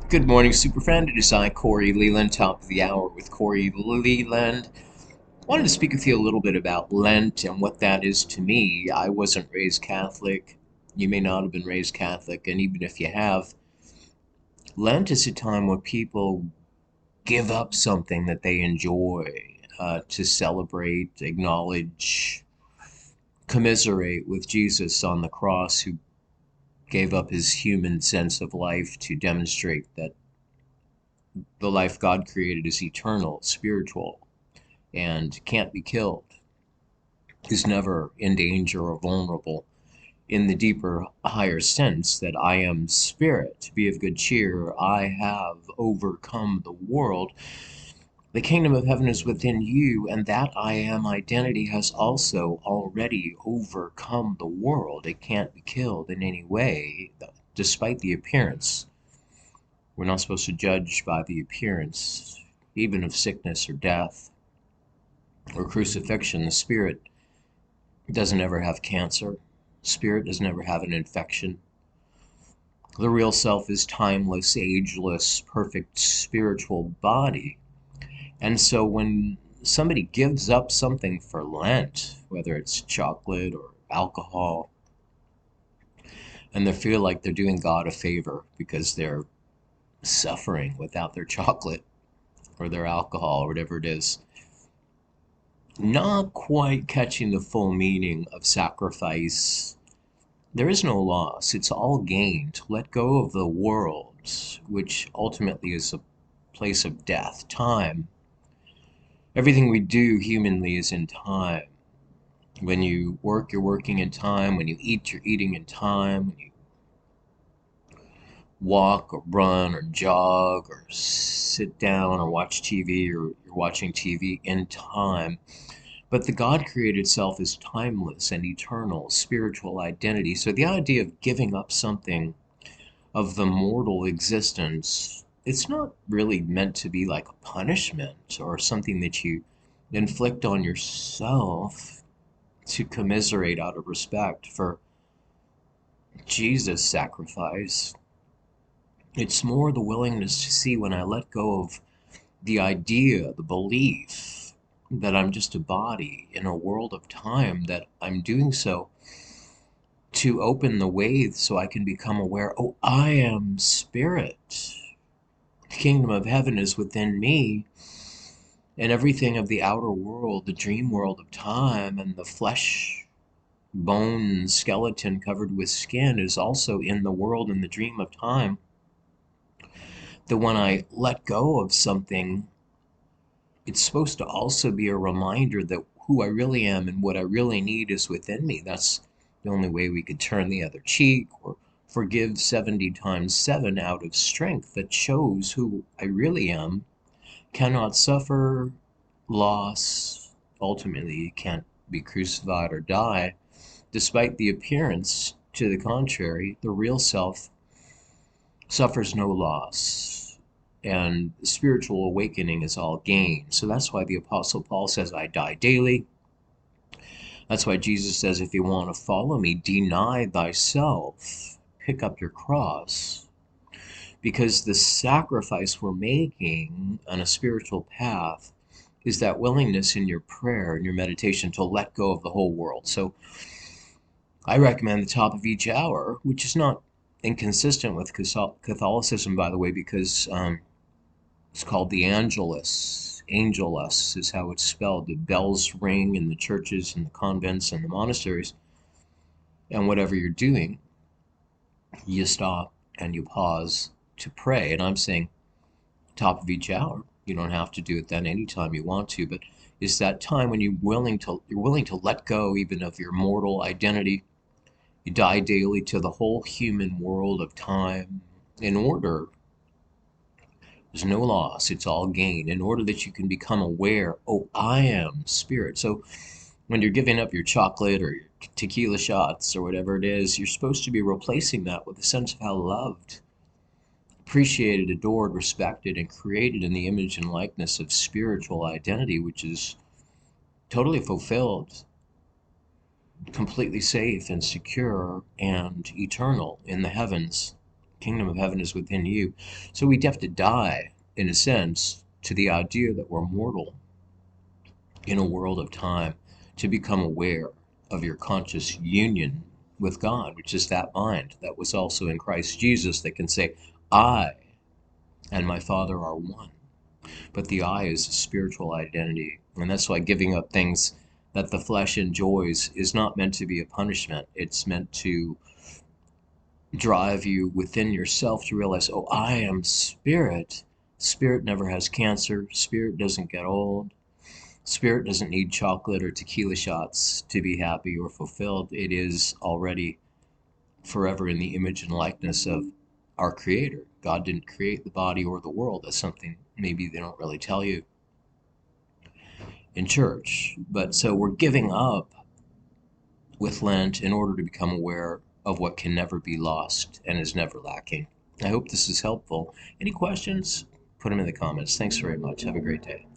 Good morning, super friend. It is I, Corey Leland, top of the hour with Corey Leland. Wanted to speak with you a little bit about Lent and what that is to me. I wasn't raised Catholic. You may not have been raised Catholic, and even if you have, Lent is a time where people give up something that they enjoy to celebrate, acknowledge, commiserate with Jesus on the cross, who gave up his human sense of life to demonstrate that the life God created is eternal, spiritual, and can't be killed, is never in danger or vulnerable in the deeper, higher sense that I am spirit. Be of good cheer. I have overcome the world. The kingdom of heaven is within you, and that I am identity has also already overcome the world. It can't be killed in any way, despite the appearance. We're not supposed to judge by the appearance, even of sickness or death or crucifixion. The spirit doesn't ever have cancer. Spirit doesn't ever have an infection. The real self is timeless, ageless, perfect spiritual body. And so when somebody gives up something for Lent, whether it's chocolate or alcohol, and they feel like they're doing God a favor because they're suffering without their chocolate or their alcohol or whatever it is, not quite catching the full meaning of sacrifice. There is no loss, it's all gain. To let go of the world, which ultimately is a place of death, time. Everything we do humanly is in time. When you work, you're working in time. When you eat, you're eating in time. When you walk or run or jog or sit down or watch TV, or you're watching TV in time. But the God created self is timeless and eternal, spiritual identity. So the idea of giving up something of the mortal existence, it's not really meant to be like a punishment or something that you inflict on yourself to commiserate out of respect for Jesus' sacrifice. It's more the willingness to see when I let go of the idea, the belief that I'm just a body in a world of time, that I'm doing so to open the way so I can become aware, oh, I am spirit. The kingdom of heaven is within me, and everything of the outer world, the dream world of time, and the flesh, bone, skeleton covered with skin is also in the world and the dream of time. That when I let go of something, it's supposed to also be a reminder that who I really am and what I really need is within me. That's the only way we could turn the other cheek or forgive 70 times 7 out of strength that shows who I really am. Cannot suffer loss. Ultimately, you can't be crucified or die. Despite the appearance to the contrary, the real self suffers no loss. And spiritual awakening is all gain. So that's why the Apostle Paul says, I die daily. That's why Jesus says, if you want to follow me, deny thyself, pick up your cross. Because the sacrifice we're making on a spiritual path is that willingness in your prayer and your meditation to let go of the whole world. So I recommend the top of each hour, which is not inconsistent with Catholicism, by the way, because it's called the Angelus. Angelus is how it's spelled. The bells ring in the churches and the convents and the monasteries. And whatever you're doing, you stop and you pause to pray. And I'm saying top of each hour. You don't have to do it then anytime you want to, but it's that time when you're willing to let go even of your mortal identity. You die daily to the whole human world of time in order, there's no loss, it's all gain, in order that you can become aware, oh, I am spirit. So when you're giving up your chocolate or your tequila shots or whatever it is, you're supposed to be replacing that with a sense of how loved, appreciated, adored, respected, and created in the image and likeness of spiritual identity, which is totally fulfilled, completely safe and secure and eternal in the heavens. Kingdom of heaven is within you. So we have to die, in a sense, to the idea that we're mortal in a world of time to become aware of your conscious union with God, which is that mind that was also in Christ Jesus that can say, I and my Father are one. But the I is a spiritual identity. And that's why giving up things that the flesh enjoys is not meant to be a punishment. It's meant to drive you within yourself to realize, oh, I am spirit. Spirit never has cancer. Spirit doesn't get old. Spirit doesn't need chocolate or tequila shots to be happy or fulfilled. It is already forever in the image and likeness of our Creator. God didn't create the body or the world. That's something maybe they don't really tell you in church. But so we're giving up with Lent in order to become aware of what can never be lost and is never lacking. I hope this is helpful. Any questions? Put them in the comments. Thanks very much. Have a great day.